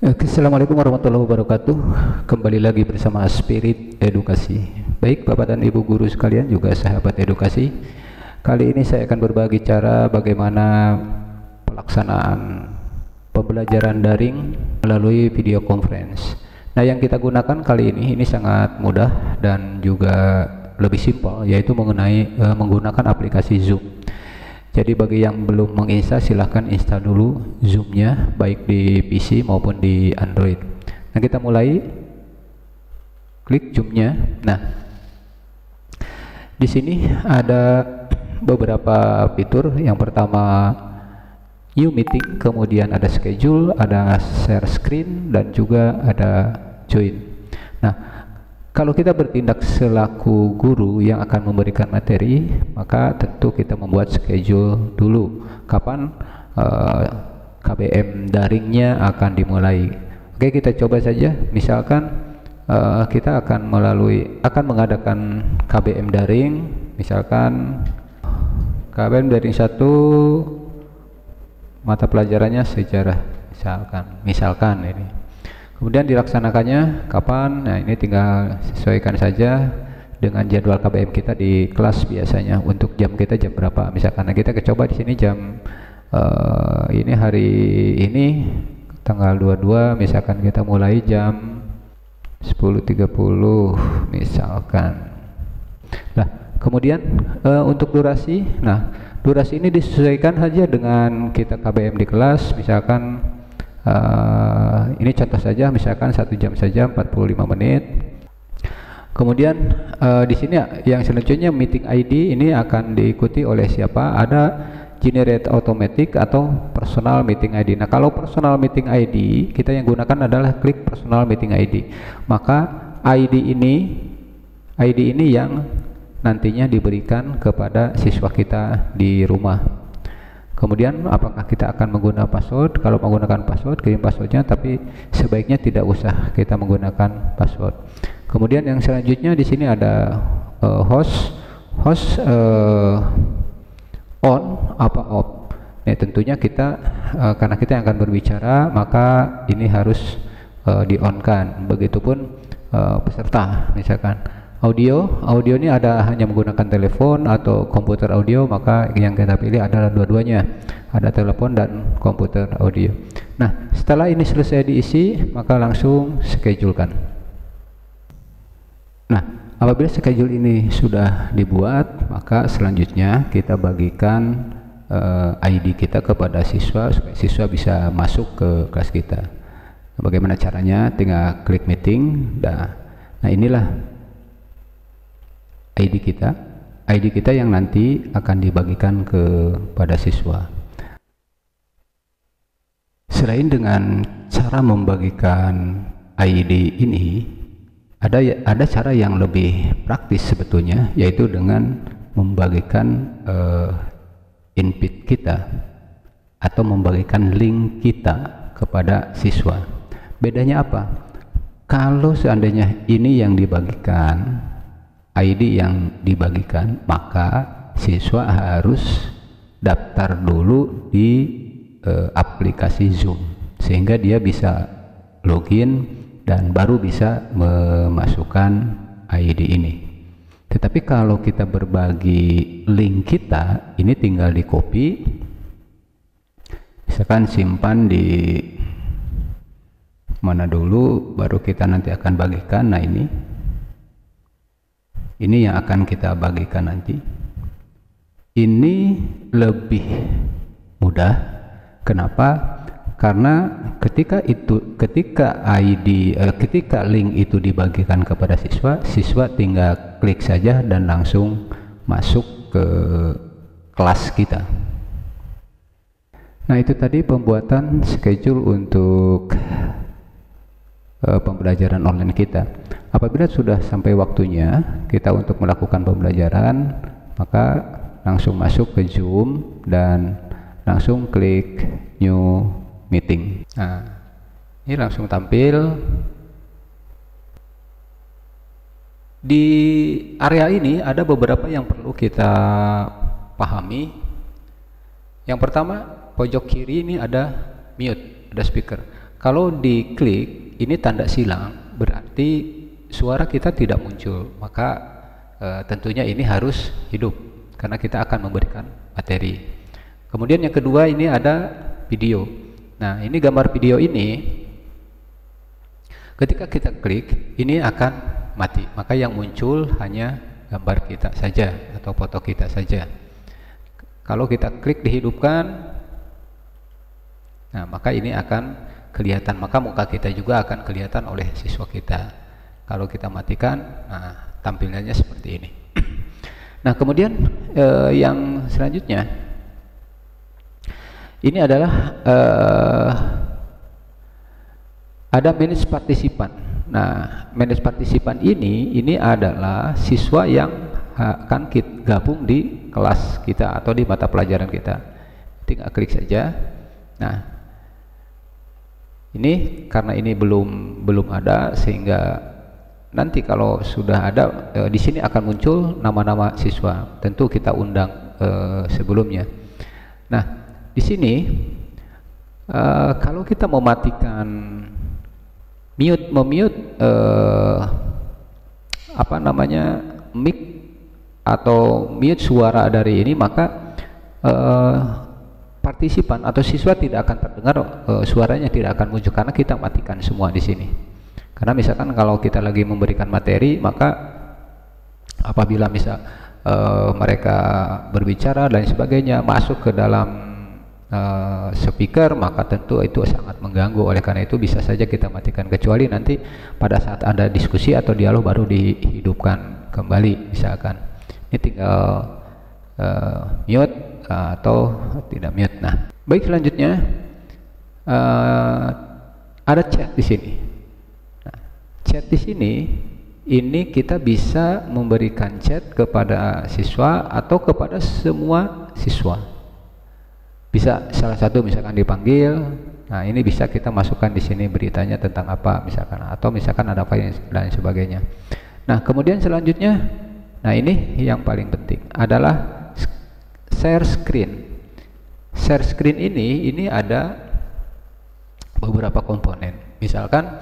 Assalamualaikum warahmatullahi wabarakatuh. Kembali lagi bersama Spirit Edukasi. Baik Bapak dan Ibu guru sekalian, juga sahabat edukasi, kali ini saya akan berbagi cara bagaimana pelaksanaan pembelajaran daring melalui video conference. Nah, yang kita gunakan kali ini sangat mudah dan juga lebih simpel, yaitu menggunakan aplikasi Zoom. Jadi bagi yang belum menginstal, silahkan install dulu Zoom-nya, baik di PC maupun di Android. Nah, kita mulai klik Zoom-nya. Nah, di sini ada beberapa fitur. Yang pertama New Meeting, kemudian ada Schedule, ada Share Screen, dan juga ada Join. Nah, kalau kita bertindak selaku guru yang akan memberikan materi, maka tentu kita membuat schedule dulu kapan KBM daringnya akan dimulai. Oke, kita coba saja. Misalkan kita akan mengadakan KBM daring, misalkan KBM daring 1 mata pelajarannya sejarah, misalkan ini. Kemudian dilaksanakannya kapan? Nah, ini tinggal sesuaikan saja dengan jadwal KBM kita di kelas biasanya. Untuk jam kita jam berapa? Misalkan kita coba di sini jam ini hari ini tanggal 22, misalkan kita mulai jam 10.30 misalkan. Nah, kemudian untuk durasi, durasi ini disesuaikan saja dengan kita KBM di kelas. Misalkan ini contoh saja, misalkan 1 jam saja 45 menit. Kemudian di sini yang selanjutnya meeting ID ini akan diikuti oleh siapa? Ada generate automatic atau personal meeting ID. Nah, kalau personal meeting ID kita yang gunakan adalah klik personal meeting ID. Maka ID ini yang nantinya diberikan kepada siswa kita di rumah. Kemudian apakah kita akan menggunakan password? Kalau menggunakan password, kirim passwordnya, tapi sebaiknya tidak usah kita menggunakan password. Kemudian yang selanjutnya di sini ada host on apa off. Nah, tentunya kita karena kita yang akan berbicara, maka ini harus di on kan. Begitupun peserta, misalkan audio ini ada hanya menggunakan telepon atau komputer audio, maka yang kita pilih adalah dua-duanya, ada telepon dan komputer audio. Nah, setelah ini selesai diisi, maka langsung schedulekan. Nah, apabila schedule ini sudah dibuat, maka selanjutnya kita bagikan ID kita kepada siswa supaya siswa bisa masuk ke kelas kita. Bagaimana caranya? Tinggal klik meeting. Nah, inilah ID kita yang nanti akan dibagikan kepada siswa. Selain dengan cara membagikan ID ini, ada cara yang lebih praktis sebetulnya, yaitu dengan membagikan invite kita atau membagikan link kita kepada siswa. Bedanya apa? Kalau seandainya ini yang dibagikan, ID yang dibagikan, maka siswa harus daftar dulu di aplikasi Zoom sehingga dia bisa login dan baru bisa memasukkan ID ini. Tetapi kalau kita berbagi link kita, ini tinggal di copy, misalkan simpan di mana dulu, baru kita nanti akan bagikan. Nah, ini yang akan kita bagikan nanti. Ini lebih mudah. Kenapa? Karena ketika link itu dibagikan kepada siswa tinggal klik saja dan langsung masuk ke kelas kita. Nah, itu tadi pembuatan schedule untuk pembelajaran online kita. Apabila sudah sampai waktunya kita untuk melakukan pembelajaran, maka langsung masuk ke Zoom dan langsung klik New Meeting. Nah, ini langsung tampil. Di area ini ada beberapa yang perlu kita pahami. Yang pertama, pojok kiri ini ada mute, ada speaker. kalau diklik ini tanda silang, berarti suara kita tidak muncul, maka tentunya ini harus hidup karena kita akan memberikan materi. Kemudian yang kedua ini ada video. Nah, ini gambar video ini ketika kita klik ini akan mati, maka yang muncul hanya gambar kita saja atau foto kita saja. Kalau kita klik dihidupkan, nah maka ini akan kelihatan, maka muka kita juga akan kelihatan oleh siswa kita. Kalau kita matikan, nah tampilannya seperti ini. Nah, kemudian yang selanjutnya ini adalah ada manage partisipan. Nah, manage partisipan ini adalah siswa yang akan gabung di kelas kita atau di mata pelajaran kita. Tinggal klik saja. Nah, ini karena ini belum ada, sehingga nanti kalau sudah ada di sini akan muncul nama-nama siswa. Tentu kita undang sebelumnya. Nah, di sini kalau kita mematikan memute apa namanya mic atau mute suara dari ini, maka partisipan atau siswa tidak akan terdengar, suaranya tidak akan muncul karena kita matikan semua di sini. Karena misalkan kalau kita lagi memberikan materi, maka apabila mereka berbicara dan sebagainya masuk ke dalam speaker, maka tentu itu sangat mengganggu. Oleh karena itu bisa saja kita matikan, kecuali nanti pada saat ada diskusi atau dialog baru dihidupkan kembali. Misalkan ini tinggal mute atau tidak mute. Nah, baik, selanjutnya ada chat di sini. Nah, chat di sini ini kita bisa memberikan chat kepada siswa atau kepada semua siswa. Bisa salah satu misalkan dipanggil, nah ini bisa kita masukkan di sini beritanya tentang apa misalkan, atau misalkan ada apa dan sebagainya. Nah, kemudian selanjutnya, nah ini yang paling penting adalah share screen. Share screen ini ada beberapa komponen. Misalkan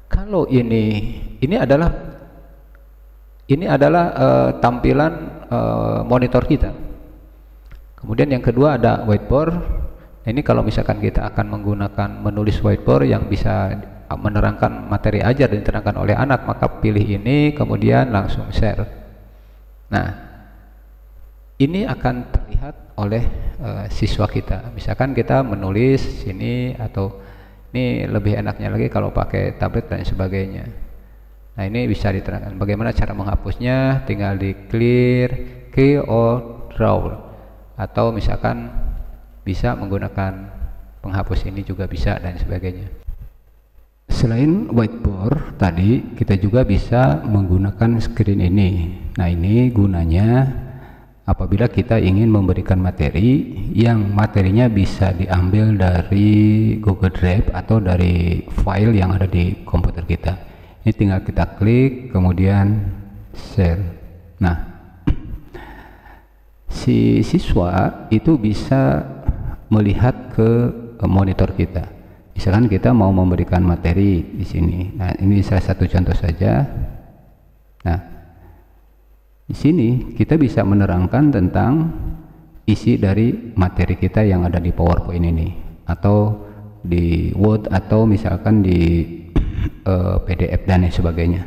kalau ini adalah tampilan monitor kita. Kemudian yang kedua ada whiteboard. Ini kalau misalkan kita akan menggunakan menulis whiteboard yang bisa menerangkan materi ajar dan diterangkan oleh anak, maka pilih ini kemudian langsung share. Nah, ini akan terlihat oleh siswa kita. Misalkan kita menulis sini, atau ini lebih enaknya lagi kalau pakai tablet dan sebagainya. Nah, ini bisa diterangkan bagaimana cara menghapusnya, tinggal di clear, key or draw. Atau misalkan bisa menggunakan penghapus ini juga bisa dan sebagainya. Selain whiteboard tadi, kita juga bisa menggunakan screen ini. Nah, ini gunanya apabila kita ingin memberikan materi yang materinya bisa diambil dari Google Drive atau dari file yang ada di komputer kita. Ini tinggal kita klik kemudian share. Nah, si siswa itu bisa melihat ke monitor kita. Misalkan kita mau memberikan materi di sini. Nah, ini salah satu contoh saja. Nah, di sini kita bisa menerangkan tentang isi dari materi kita yang ada di PowerPoint ini, atau di Word, atau misalkan di PDF dan sebagainya.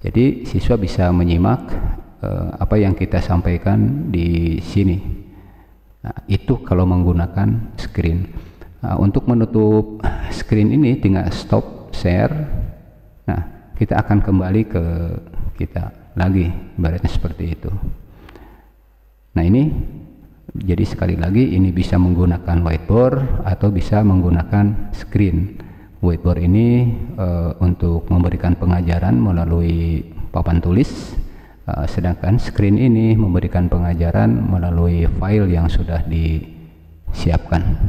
Jadi siswa bisa menyimak apa yang kita sampaikan di sini. Nah, itu kalau menggunakan screen. Nah, untuk menutup screen ini tinggal stop share. Nah, kita akan kembali ke kita lagi, ibaratnya seperti itu. Nah, ini jadi sekali lagi ini bisa menggunakan whiteboard atau bisa menggunakan screen. Whiteboard ini untuk memberikan pengajaran melalui papan tulis. Sedangkan screen ini memberikan pengajaran melalui file yang sudah disiapkan.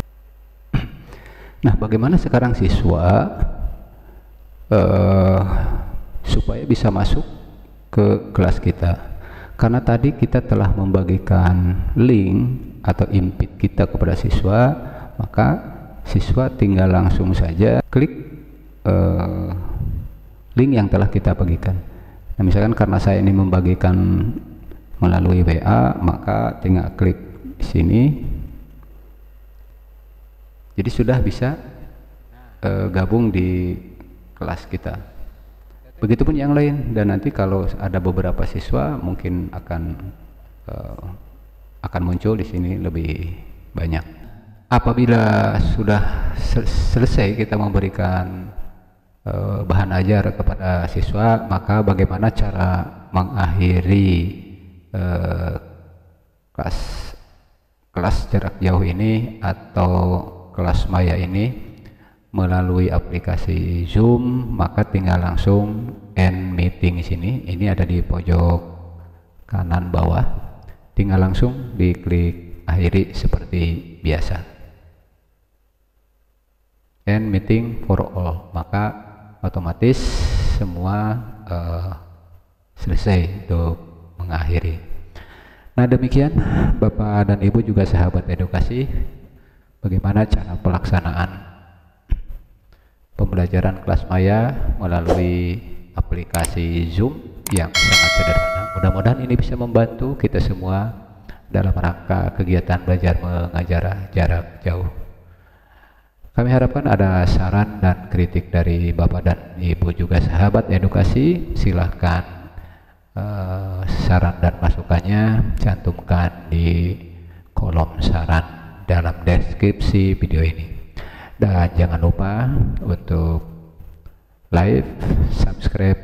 Nah, bagaimana sekarang siswa supaya bisa masuk ke kelas kita? Karena tadi kita telah membagikan link atau invite kita kepada siswa, maka siswa tinggal langsung saja klik link yang telah kita bagikan. Nah, misalkan karena saya ini membagikan melalui WA, maka tinggal klik di sini. Jadi sudah bisa gabung di kelas kita. Begitupun yang lain, dan nanti kalau ada beberapa siswa mungkin akan muncul di sini lebih banyak. Apabila sudah selesai kita memberikan bahan ajar kepada siswa, maka bagaimana cara mengakhiri kelas jarak jauh ini atau kelas maya ini melalui aplikasi Zoom, maka tinggal langsung end meeting di sini. Ini ada di pojok kanan bawah. Tinggal langsung diklik akhiri seperti biasa. End meeting for all, maka otomatis semua selesai untuk mengakhiri. Nah, demikian Bapak dan Ibu juga sahabat edukasi, bagaimana cara pelaksanaan pembelajaran kelas maya melalui aplikasi Zoom yang sangat sederhana. Mudah-mudahan ini bisa membantu kita semua dalam rangka kegiatan belajar mengajar jarak jauh. Kami harapkan ada saran dan kritik dari Bapak dan Ibu juga sahabat edukasi. Silahkan saran dan masukannya cantumkan di kolom saran dalam deskripsi video ini. Dan jangan lupa untuk like, subscribe,